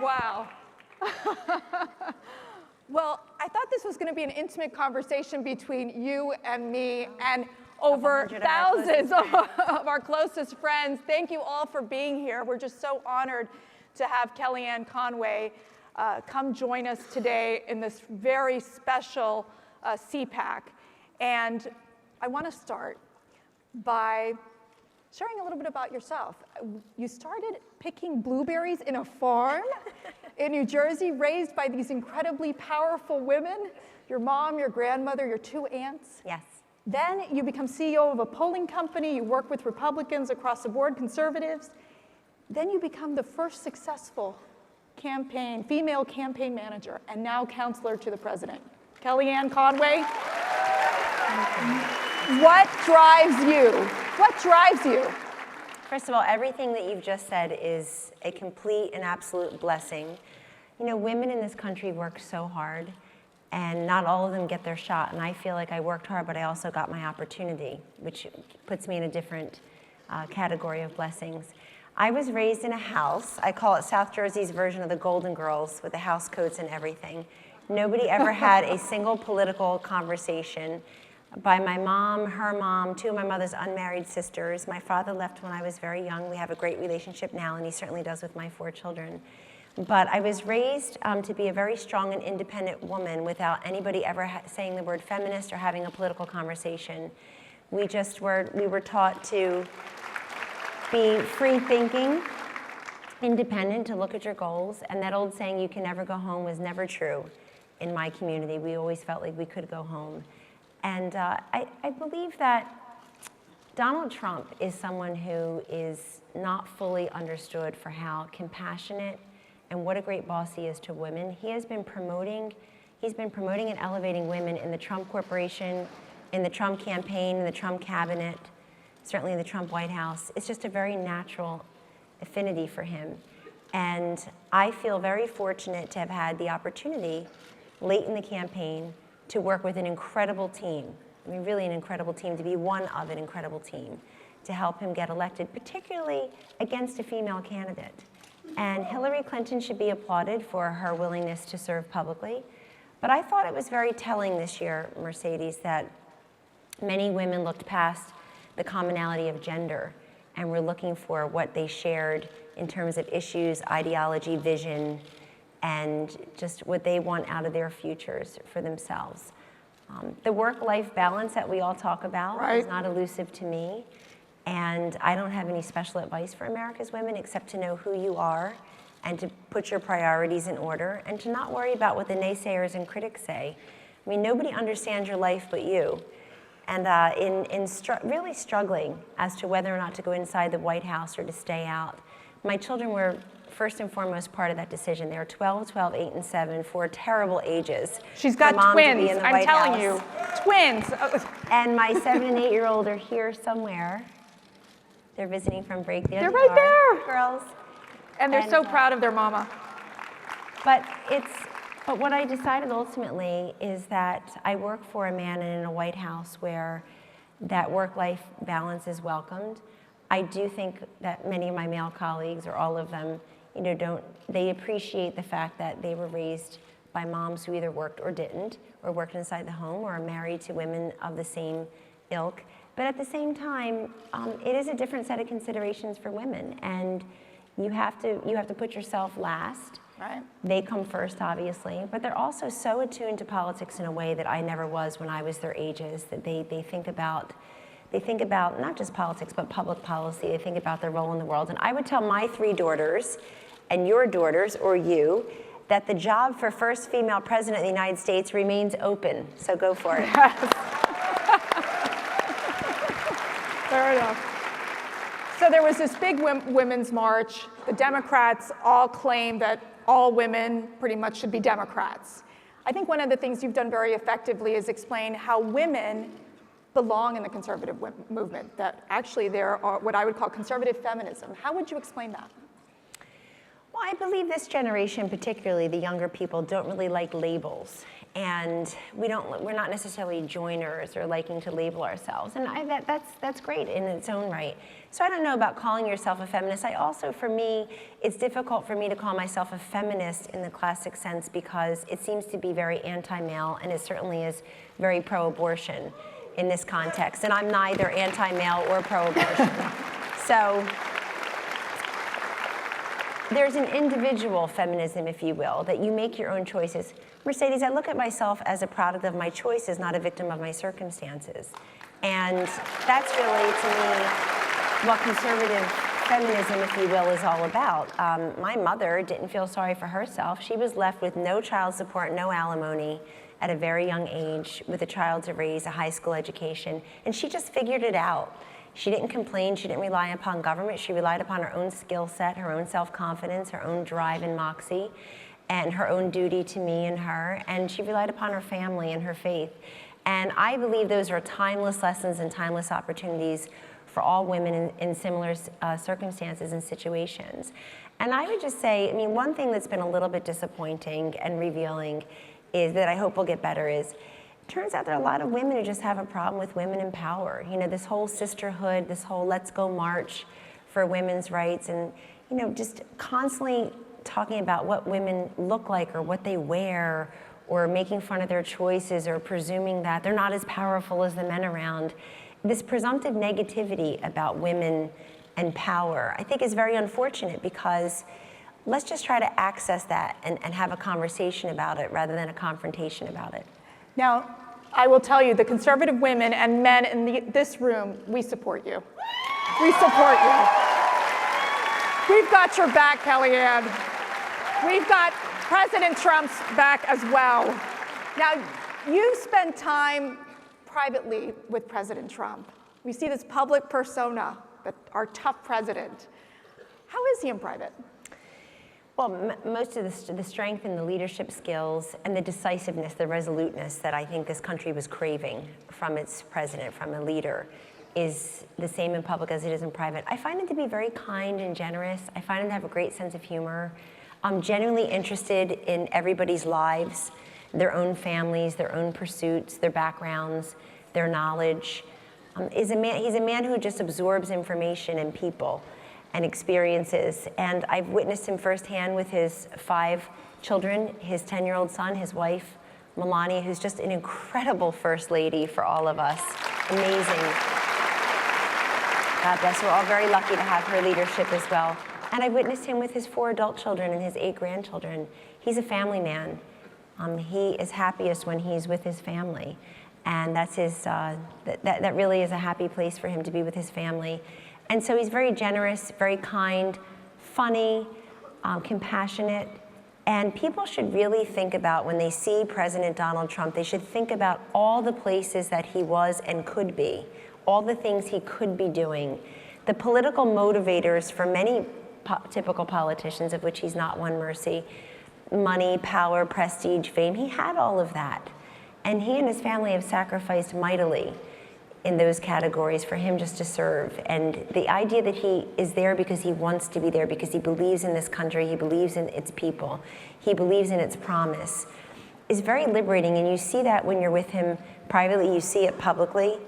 Wow. Well, I thought this was going to be an intimate conversation between you and me and over thousands of our closest friends. Thank you all for being here. We're just so honored to have Kellyanne Conway come join us today in this very special CPAC. And I want to start by sharing a little bit about yourself. You started picking blueberries in a farm in New Jersey, raised by these incredibly powerful women, your mom, your grandmother, your two aunts. Yes. Then you become CEO of a polling company. You work with Republicans across the board, conservatives. Then you become the first successful female campaign manager, and now counselor to the president. Kellyanne Conway. What drives you? What drives you? First of all, everything that you've just said is a complete and absolute blessing. You know, women in this country work so hard, and not all of them get their shot. And I feel like I worked hard, but I also got my opportunity, which puts me in a different category of blessings. I was raised in a house. I call it South Jersey's version of the Golden Girls, with the house coats and everything. Nobody ever had a single political conversation. By my mom, her mom, two of my mother's unmarried sisters. My father left when I was very young. We have a great relationship now, and he certainly does with my 4 children. But I was raised to be a very strong and independent woman without anybody ever saying the word feminist or having a political conversation. We were taught to be free-thinking, independent, to look at your goals, and that old saying, you can never go home, was never true in my community. We always felt like we could go home. And I believe that Donald Trump is someone who is not fully understood for how compassionate and what a great boss he is to women. He's been promoting and elevating women in the Trump Corporation, in the Trump campaign, in the Trump cabinet, certainly in the Trump White House. It's just a very natural affinity for him. And I feel very fortunate to have had the opportunity late in the campaign to work with an incredible team. I mean, really an incredible team, to be one of an incredible team, to help him get elected, particularly against a female candidate. And Hillary Clinton should be applauded for her willingness to serve publicly. But I thought it was very telling this year, Mercedes, that many women looked past the commonality of gender and were looking for what they shared in terms of issues, ideology, vision, and just what they want out of their futures for themselves. The work-life balance that we all talk about is not elusive to me, and I don't have any special advice for America's women except to know who you are and to put your priorities in order and to not worry about what the naysayers and critics say. I mean, nobody understands your life but you. And really struggling as to whether or not to go inside the White House or to stay out, my children were first and foremost part of that decision. They were 12, 8, and 7, 4 terrible ages. She's got twins, I'm telling you. Twins. And my 7 and 8-year-old are here somewhere. They're visiting from break. They're right there. Girls. And they're so proud of their mama. But what I decided ultimately is that I work for a man and in a White House where that work-life balance is welcomed. I do think that many of my male colleagues, or all of them, they appreciate the fact that they were raised by moms who either worked or didn't, or worked inside the home, or are married to women of the same ilk. But at the same time, it is a different set of considerations for women, and you have to put yourself last. Right. They come first, obviously, but they're also so attuned to politics in a way that I never was when I was their ages, that they think about not just politics, but public policy. They think about their role in the world. And I would tell my 3 daughters, and your daughters, or you, that the job for first female president of the United States remains open. So go for it. Yes. Fair enough. So there was this big women's march. The Democrats all claim that all women pretty much should be Democrats. I think one of the things you've done very effectively is explain how women belong in the conservative movement, that actually there are what I would call conservative feminism. How would you explain that? Well, I believe this generation, particularly the younger people, don't really like labels. and we're not necessarily joiners or liking to label ourselves, and that's great in its own right. So I don't know about calling yourself a feminist. I also, for me, it's difficult for me to call myself a feminist in the classic sense because it seems to be very anti-male, and it certainly is very pro-abortion in this context, and I'm neither anti-male or pro-abortion. So there's an individual feminism, if you will, that you make your own choices. Mercedes, I look at myself as a product of my choices, not a victim of my circumstances. And that's really, to me, what conservative feminism, if you will, is all about. My mother didn't feel sorry for herself. She was left with no child support, no alimony at a very young age, with a child to raise, a high school education, and she just figured it out. She didn't complain, she didn't rely upon government, she relied upon her own skill set, her own self-confidence, her own drive and moxie, and her own duty to me and her, and she relied upon her family and her faith. And I believe those are timeless lessons and timeless opportunities for all women in similar circumstances and situations. And I would just say, I mean, one thing that's been a little bit disappointing and revealing is that I hope will get better is, turns out there are a lot of women who just have a problem with women in power. You know, this whole sisterhood, this whole let's go march for women's rights, and, you know, just constantly talking about what women look like or what they wear, or making fun of their choices, or presuming that they're not as powerful as the men around. This presumptive negativity about women and power, I think, is very unfortunate, because let's just try to access that and have a conversation about it rather than a confrontation about it. Now, I will tell you, the conservative women and men in this room, we support you. We support you. We've got your back, Kellyanne. We've got President Trump's back as well. Now, you spend time privately with President Trump. We see this public persona, that our tough president. How is he in private? Well, most of the strength and the leadership skills and the decisiveness, the resoluteness that I think this country was craving from its president, from a leader, is the same in public as it is in private. I find him to be very kind and generous. I find him to have a great sense of humor. I'm genuinely interested in everybody's lives, their own families, their own pursuits, their backgrounds, their knowledge. He's a man who just absorbs information and people and experiences. And I've witnessed him firsthand with his 5 children, his 10-year-old son, his wife, Melania, who's just an incredible first lady for all of us. Amazing. God bless, we're all very lucky to have her leadership as well. And I've witnessed him with his 4 adult children and his 8 grandchildren. He's a family man. He is happiest when he's with his family. And that's his, that really is a happy place for him to be with his family. And so he's very generous, very kind, funny, compassionate. And people should really think about, when they see President Donald Trump, they should think about all the places that he was and could be, all the things he could be doing. The political motivators for many typical politicians, of which he's not one, mercy, money, power, prestige, fame, he had all of that. And he and his family have sacrificed mightily in those categories for him just to serve. And the idea that he is there because he wants to be there, because he believes in this country, he believes in its people, he believes in its promise, is very liberating. And you see that when you're with him privately, you see it publicly.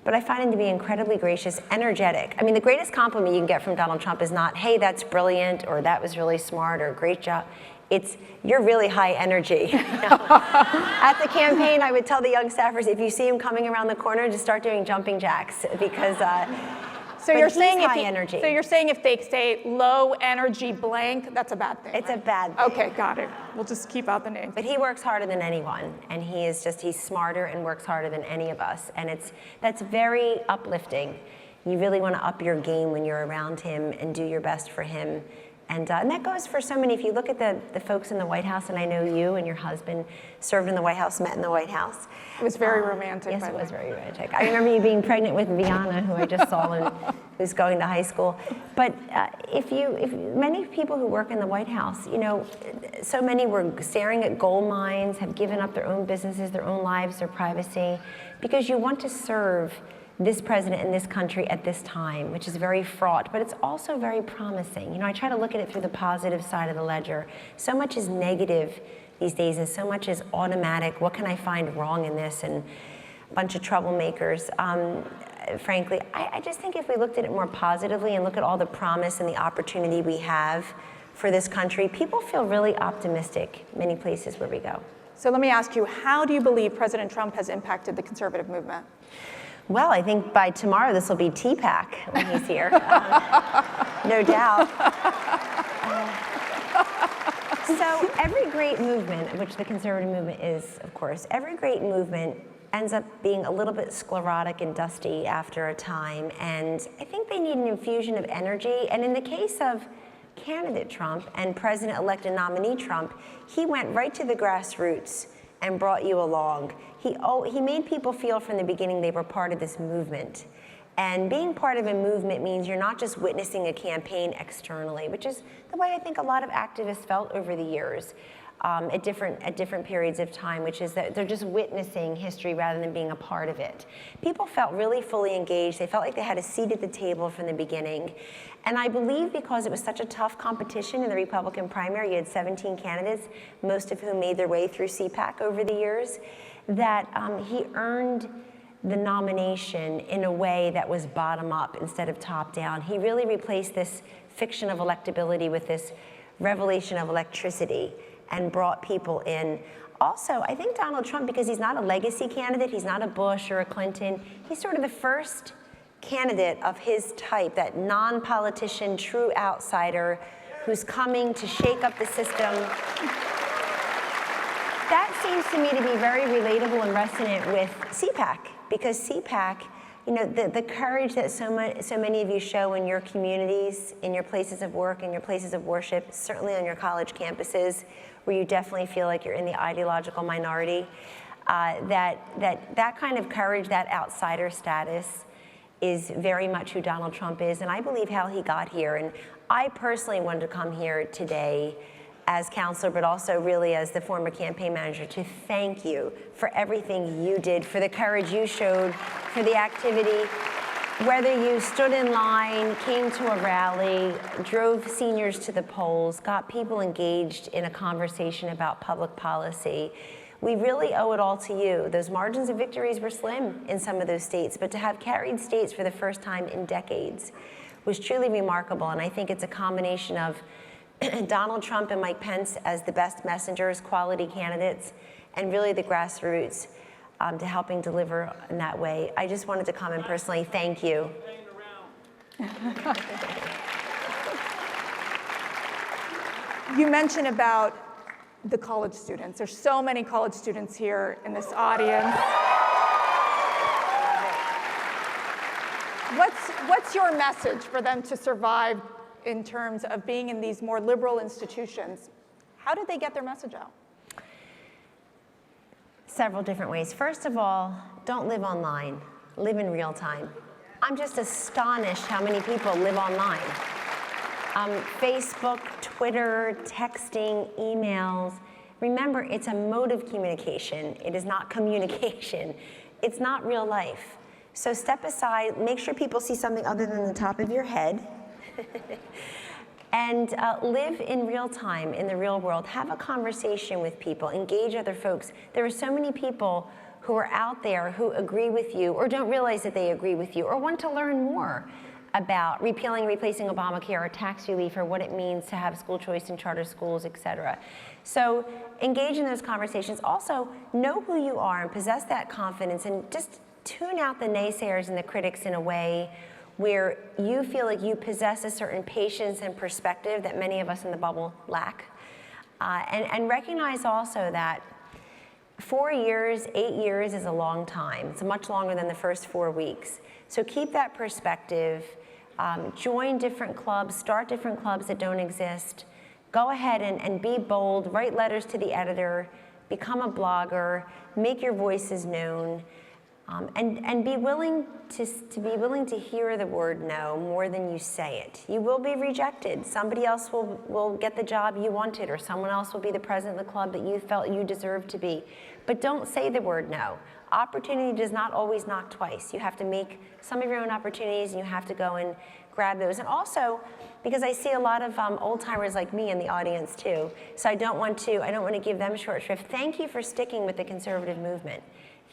But I find him to be incredibly gracious, energetic. I mean, the greatest compliment you can get from Donald Trump is not, hey, that's brilliant, or that was really smart, or great job. It's, you're really high energy. At the campaign, I would tell the young staffers, if you see him coming around the corner, just start doing jumping jacks, because so you're saying high energy. So you're saying if they say low energy blank, that's a bad thing, It's right? a bad thing. Okay, got it. We'll just keep out the names. But he works harder than anyone, and he's smarter and works harder than any of us, and that's very uplifting. You really want to up your game when you're around him and do your best for him. And that goes for so many. If you look at the folks in the White House, and I know you and your husband served in the White House, met in the White House. It was very romantic. Yes, it was very romantic. I remember you being pregnant with Viana, who I just saw and who's going to high school. But if many people who work in the White House, you know, so many were staring at gold mines, have given up their own businesses, their own lives, their privacy, because you want to serve this president in this country at this time, which is very fraught, but it's also very promising. You know, I try to look at it through the positive side of the ledger. So much is negative these days, and so much is automatic. What can I find wrong in this? And a bunch of troublemakers. Frankly, I just think if we looked at it more positively and look at all the promise and the opportunity we have for this country, people feel really optimistic many places where we go. So let me ask you, how do you believe President Trump has impacted the conservative movement? Well, I think by tomorrow this will be CPAC when he's here, no doubt. So every great movement, which the conservative movement is, of course, every great movement ends up being a little bit sclerotic and dusty after a time, and I think they need an infusion of energy. And in the case of candidate Trump and President-elect and nominee Trump, he went right to the grassroots and brought you along. He made people feel from the beginning they were part of this movement. And being part of a movement means you're not just witnessing a campaign externally, which is the way I think a lot of activists felt over the years. At different periods of time, which is that they're just witnessing history rather than being a part of it. People felt really fully engaged. They felt like they had a seat at the table from the beginning. And I believe because it was such a tough competition in the Republican primary, you had 17 candidates, most of whom made their way through CPAC over the years, that he earned the nomination in a way that was bottom up instead of top down. He really replaced this fiction of electability with this revelation of electricity and brought people in. Also, I think Donald Trump, because he's not a legacy candidate, he's not a Bush or a Clinton, he's sort of the first candidate of his type, that non-politician, true outsider who's coming to shake up the system. That seems to me to be very relatable and resonant with CPAC, because CPAC, you know, the courage that so many of you show in your communities, in your places of work, in your places of worship, certainly on your college campuses, where you definitely feel like you're in the ideological minority, that kind of courage, that outsider status, is very much who Donald Trump is, and I believe how he got here. And I personally wanted to come here today as counselor, but also really as the former campaign manager, to thank you for everything you did, for the courage you showed, for the activity. Whether you stood in line, came to a rally, drove seniors to the polls, got people engaged in a conversation about public policy, we really owe it all to you. Those margins of victories were slim in some of those states, but to have carried states for the first time in decades was truly remarkable. And I think it's a combination of Donald Trump and Mike Pence as the best messengers, quality candidates, and really the grassroots to helping deliver in that way. I just wanted to come and personally thank you. You mentioned about the college students. There's so many college students here in this audience. What's your message for them to survive in terms of being in these more liberal institutions? How did they get their message out? Several different ways. First of all, don't live online, live in real time. I'm just astonished how many people live online. Facebook, Twitter, texting, emails. Remember, it's a mode of communication. It is not communication. It's not real life. So step aside, make sure people see something other than the top of your head, and live in real time, in the real world. Have a conversation with people, engage other folks. There are so many people who are out there who agree with you or don't realize that they agree with you or want to learn more about repealing, replacing Obamacare or tax relief or what it means to have school choice in charter schools, et cetera. So engage in those conversations. Also, know who you are and possess that confidence, and just tune out the naysayers and the critics in a way where you feel like you possess a certain patience and perspective that many of us in the bubble lack. And recognize also that 4 years, 8 years is a long time. It's much longer than the first 4 weeks. So keep that perspective. Join different clubs, start different clubs that don't exist. Go ahead and be bold, write letters to the editor, become a blogger, make your voices known. And be willing to hear the word no more than you say it. You will be rejected. Somebody else will get the job you wanted, or someone else will be the president of the club that you felt you deserved to be. But don't say the word no. Opportunity does not always knock twice. You have to make some of your own opportunities, and you have to go and grab those. And also, because I see a lot of old timers like me in the audience too, so I don't want to give them short shrift. Thank you for sticking with the conservative movement.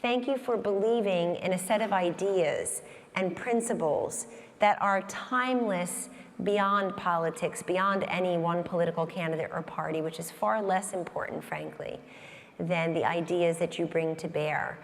Thank you for believing in a set of ideas and principles that are timeless beyond politics, beyond any one political candidate or party, which is far less important, frankly, than the ideas that you bring to bear.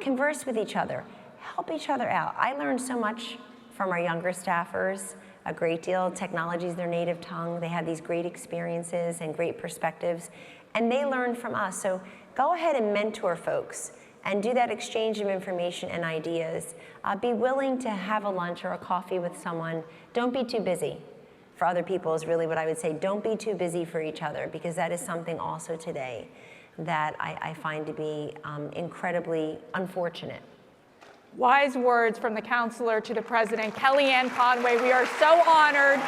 Converse with each other. Help each other out. I learned so much from our younger staffers, a great deal. Technology is their native tongue. They have these great experiences and great perspectives, and they learn from us. So go ahead and mentor folks and do that exchange of information and ideas. Be willing to have a lunch or a coffee with someone. Don't be too busy for other people is really what I would say. Don't be too busy for each other, because that is something also today that I find to be incredibly unfortunate. Wise words from the counselor to the president, Kellyanne Conway. We are so honored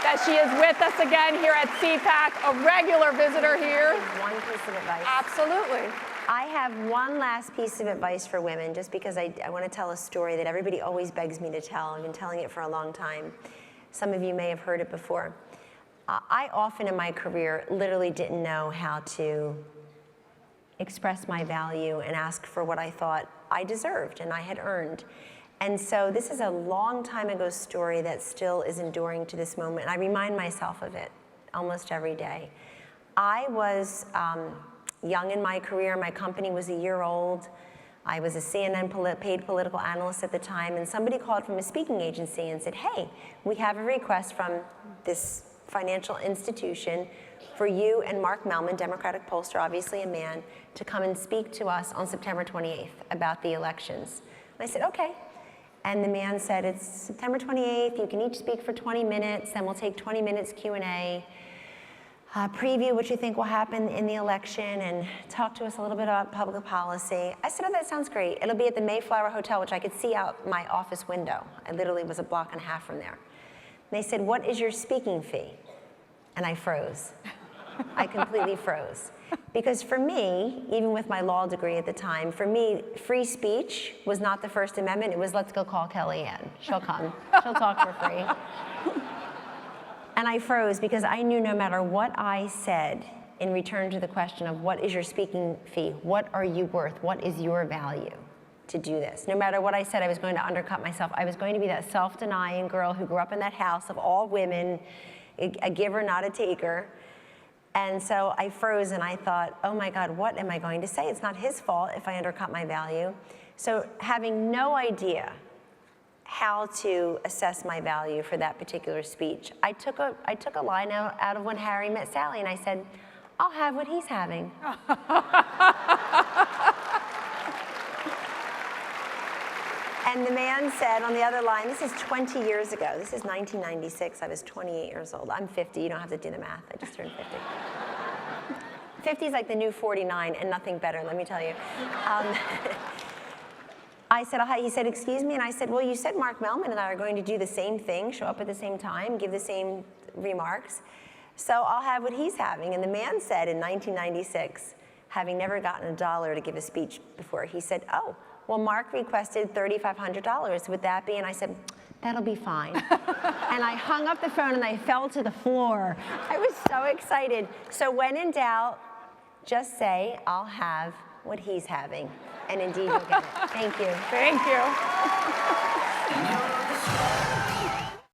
that she is with us again here at CPAC, a regular visitor here. One piece of advice. Absolutely. I have one last piece of advice for women, just because I want to tell a story that everybody always begs me to tell. I've been telling it for a long time. Some of you may have heard it before. I often in my career literally didn't know how to express my value and ask for what I thought I deserved and I had earned. And so this is a long time ago story that still is enduring to this moment. I remind myself of it almost every day. I was young in my career. My company was a year old. I was a CNN paid political analyst at the time, and somebody called from a speaking agency and said, hey, we have a request from this financial institution for you and Mark Mellman, Democratic pollster, obviously a man, to come and speak to us on September 28th about the elections. And I said, okay. And the man said, it's September 28th, you can each speak for 20 minutes, then we'll take 20 minutes Q&A. Preview what you think will happen in the election and talk to us a little bit about public policy. I said, oh, that sounds great. It'll be at the Mayflower Hotel, which I could see out my office window. I literally was a block and a half from there. And they said, what is your speaking fee? And I froze. I completely froze. Because for me, even with my law degree at the time, for me, free speech was not the First Amendment. It was, let's go call Kellyanne. She'll come. She'll talk for free. And I froze because I knew no matter what I said in return to the question of what is your speaking fee, what are you worth, what is your value to do this? No matter what I said, I was going to undercut myself. I was going to be that self-denying girl who grew up in that house of all women, a giver, not a taker. And so I froze and I thought, oh my God, what am I going to say? It's not his fault if I undercut my value. So having no idea how to assess my value for that particular speech, I took a line out of When Harry Met Sally, and I said, I'll have what he's having. And the man said on the other line, this is 20 years ago. This is 1996. I was 28 years old. I'm 50. You don't have to do the math. I just turned 50. 50 is like the new 49 and nothing better, let me tell you. He said, excuse me, and I said, well, you said Mark Mellman and I are going to do the same thing, show up at the same time, give the same remarks, so I'll have what he's having. And the man said in 1996, having never gotten $1 to give a speech before, he said, oh, well, Mark requested $3,500, would that be? And I said, that'll be fine. And I hung up the phone and I fell to the floor. I was so excited. So when in doubt, just say, I'll have what he's having. And indeed, you'll get it. Thank you. Thank you.